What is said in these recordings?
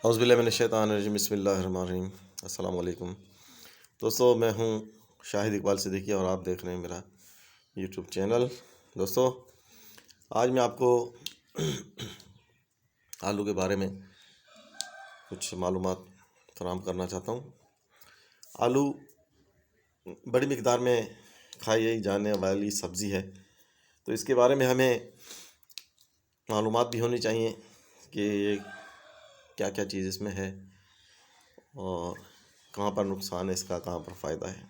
اعوذ باللہ من الشیطان الرجیم، بسم اللہ الرحمن الرحیم۔ السلام علیکم دوستو، میں ہوں شاہد اقبال صدیقی اور آپ دیکھ رہے ہیں میرا یوٹیوب چینل۔ دوستو، آج میں آپ کو آلو کے بارے میں کچھ معلومات فراہم کرنا چاہتا ہوں۔ آلو بڑی مقدار میں کھائی جانے والی سبزی ہے، تو اس کے بارے میں ہمیں معلومات بھی ہونی چاہیے کہ کیا کیا چیز اس میں ہے اور کہاں پر نقصان ہے اس کا، کہاں پر فائدہ ہے۔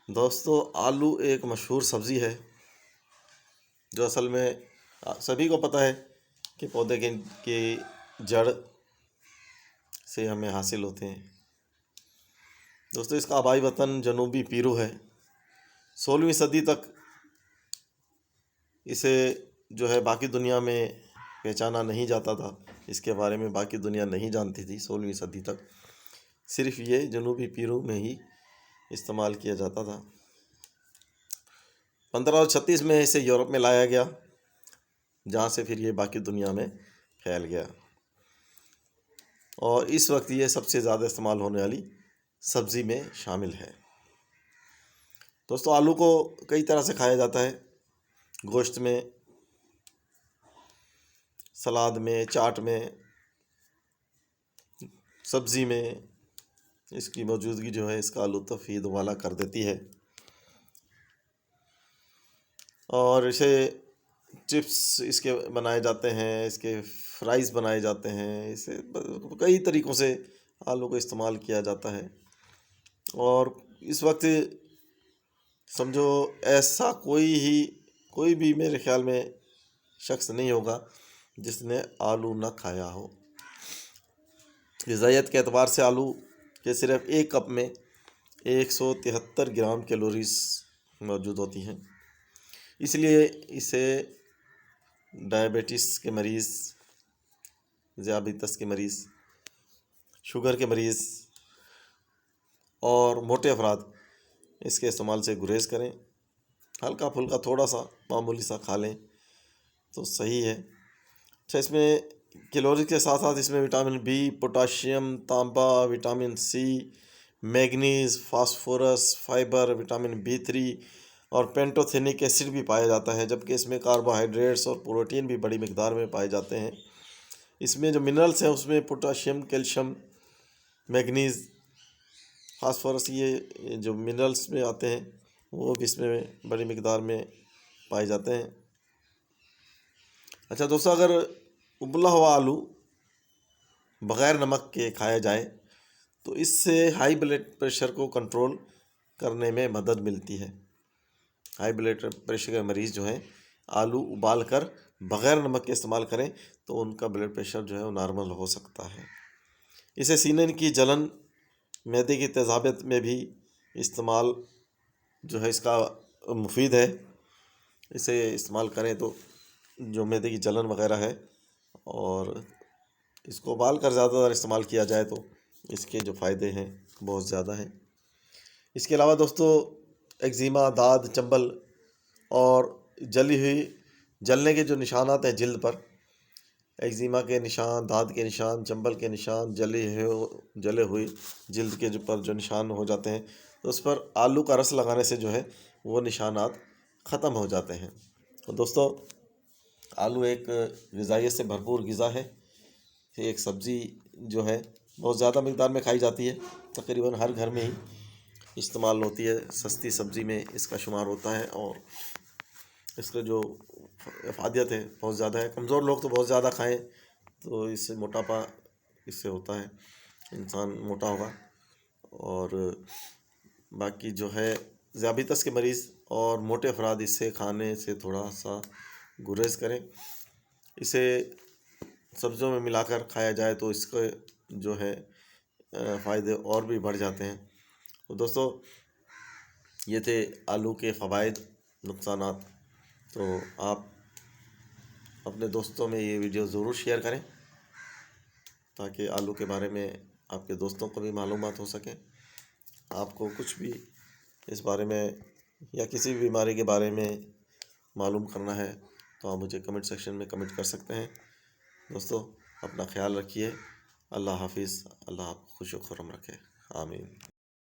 دوستو، آلو ایک مشہور سبزی ہے جو اصل میں سبھی کو پتہ ہے کہ پودے کی جڑ سے ہمیں حاصل ہوتے ہیں۔ دوستو، اس کا آبائی وطن جنوبی پیرو ہے۔ 16ویں صدی تک اسے باقی دنیا میں پہچانا نہیں جاتا تھا، اس کے بارے میں باقی دنیا نہیں جانتی تھی۔ 16ویں صدی تک صرف یہ جنوبی پیرو میں ہی استعمال کیا جاتا تھا۔ 1536 میں اسے یورپ میں لایا گیا، جہاں سے پھر یہ باقی دنیا میں پھیل گیا، اور اس وقت یہ سب سے زیادہ استعمال ہونے والی سبزی میں شامل ہے۔ دوستو، آلو کو کئی طرح سے کھایا جاتا ہے، گوشت میں، سلاد میں، چاٹ میں، سبزی میں۔ اس کی موجودگی اس کا لطف ہی دوبالا کر دیتی ہے، اور اسے چپس اس کے بنائے جاتے ہیں، اس کے فرائز بنائے جاتے ہیں، اسے کئی طریقوں سے آلو کو استعمال کیا جاتا ہے۔ اور اس وقت سمجھو ایسا کوئی بھی میرے خیال میں شخص نہیں ہوگا جس نے آلو نہ کھایا ہو۔ غذائیت کے اعتبار سے آلو کے صرف ایک کپ میں 173 گرام کیلوریز موجود ہوتی ہیں، اس لیے اسے ڈائبٹیس کے مریض، ذیابیطس کے مریض، شوگر کے مریض اور موٹے افراد اس کے استعمال سے گریز کریں۔ ہلکا پھلکا تھوڑا سا معمولی سا کھا لیں تو صحیح ہے۔ اچھا، اس میں کیلوریز کے ساتھ ساتھ اس میں وٹامن بی، پوٹاشیم، تانبا، vitamin C, manganese, phosphorus, fibre, vitamin B3 اور پینٹوتھینک ایسڈ بھی پایا جاتا ہے، جبکہ اس میں کاربوہائیڈریٹس اور پروٹین بھی بڑی مقدار میں پائے جاتے ہیں۔ اس میں جو منرلس ہیں اس میں پوٹاشیم، کیلشیم، میگنیز، فاسفورس، یہ جو منرلس میں آتے ہیں وہ بھی اس میں بڑی مقدار میں پائے جاتے ہیں۔ اچھا دوستو، اگر ابلا ہوا آلو بغیر نمک کے کھایا جائے تو اس سے ہائی بلڈ پریشر کو کنٹرول کرنے میں مدد ملتی ہے۔ ہائی بلڈ پریشر کے مریض آلو ابال کر بغیر نمک کے استعمال کریں تو ان کا بلڈ پریشر وہ نارمل ہو سکتا ہے۔ اسے سینے کی جلن، معدے کی تیزابیت میں بھی استعمال اس کا مفید ہے۔ اسے استعمال کریں تو جو معدے کی جلن وغیرہ ہے، اور اس کو ابال کر زیادہ تر استعمال کیا جائے تو اس کے جو فائدے ہیں بہت زیادہ ہیں۔ اس کے علاوہ دوستو، ایگزیما، داد، چنبل اور جلنے کے جو نشانات ہیں جلد پر، ایگزیما کے نشان، داد کے نشان، چنبل کے نشان، جلے ہوئی جلد کے پر جو نشان ہو جاتے ہیں، تو اس پر آلو کا رس لگانے سے وہ نشانات ختم ہو جاتے ہیں۔ تو دوستو، آلو ایک غذائیت سے بھرپور غذا ہے، ایک سبزی بہت زیادہ مقدار میں کھائی جاتی ہے، تقریباً ہر گھر میں ہی استعمال ہوتی ہے، سستی سبزی میں اس کا شمار ہوتا ہے، اور اس کا جو افادیت ہے بہت زیادہ ہے۔ کمزور لوگ تو بہت زیادہ کھائیں تو اس سے موٹاپا اس سے ہوتا ہے، انسان موٹا ہوگا، اور باقی ذیابیطس کے مریض اور موٹے افراد اس سے کھانے سے تھوڑا سا گریز کریں۔ اسے سبزیوں میں ملا کر کھایا جائے تو اس کے فائدے اور بھی بڑھ جاتے ہیں۔ تو دوستو، یہ تھے آلو کے فوائد، نقصانات۔ تو آپ اپنے دوستوں میں یہ ویڈیو ضرور شیئر کریں تاکہ آلو کے بارے میں آپ کے دوستوں کو بھی معلومات ہو سکیں۔ آپ کو کچھ بھی اس بارے میں یا کسی بھی بیماری کے بارے میں معلوم کرنا ہے تو آپ مجھے کمنٹ سیکشن میں کمنٹ کر سکتے ہیں۔ دوستو، اپنا خیال رکھیے. اللہ حافظ. اللہ آپ کو خوش و خرم رکھے. آمین.